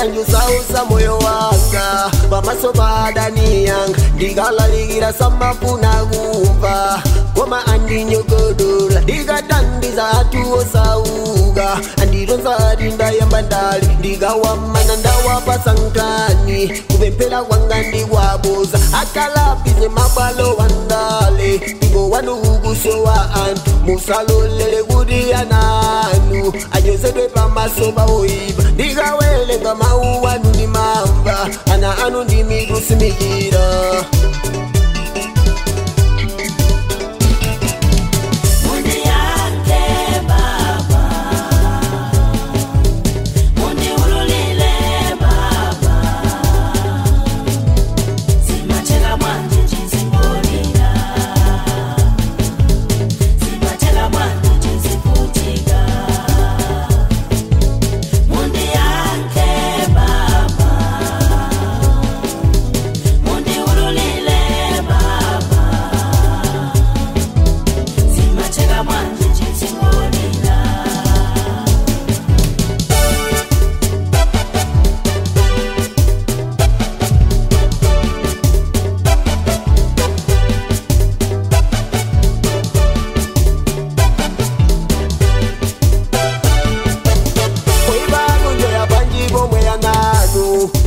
Njusausa moyo wanga Bamaso badani yang Digala ligira sama puna gumpa Koma andi nyogodola Diga dandi za hatu osauga Andi ronza dinda ya bandali Diga wamananda wapasangkani Kubempela wangandi waboza Akala bize mabalo wandale Digo wanugu soa antu Musalo lele gudi ananu Ajozedwe pamaso baoiba Diga wele ngama uwanu ni mamba Ana anu ni mirusi migira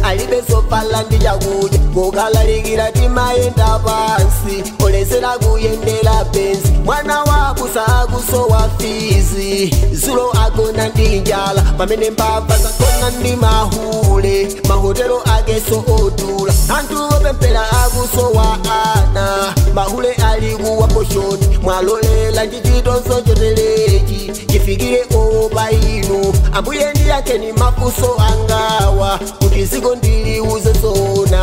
Alibeso palandi jaguja Gogala ligira tima yenda bansi Olesela guyendela benzi Mwana wabusa aguso wafizi Zulo agona ndinjala Pamene mbaba zakona ndi mahule Mahotelo ageso odula Antu opempela aguso wa ana Mahule aliguwa poshoni Mwalolela njijito sojoteleji Jifikire oba inu Ambuye ndi yake ni mafuso angawa Kutisigo ndili uze zona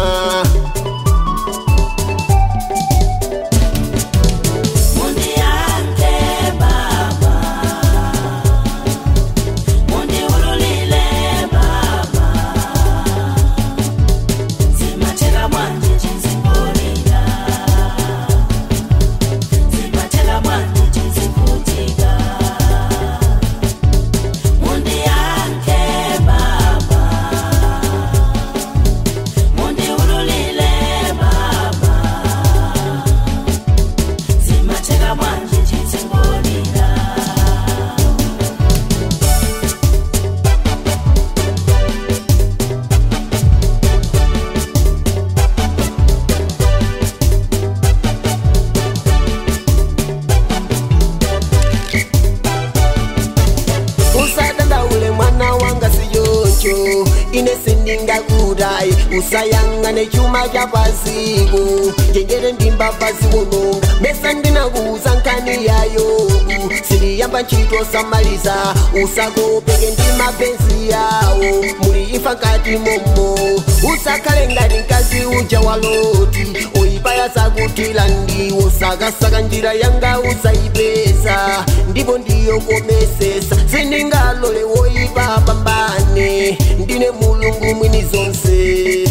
Inesindinga kudai Usayanga ne chuma chapazigo Jengere ndimba pasigo nonga Mesa ndina kuzankani ya yogu Sili yamba nchito samaliza Usako peke ndima pensi yao Muri ifakati momo Usakalenga nikazi uja waloti Oibaya sagutila ndi Usaka njira yanga usaibeza Ndibo ndiyo komesesa Sindinga lole woiba pambane Ndine mulungu mwini zonse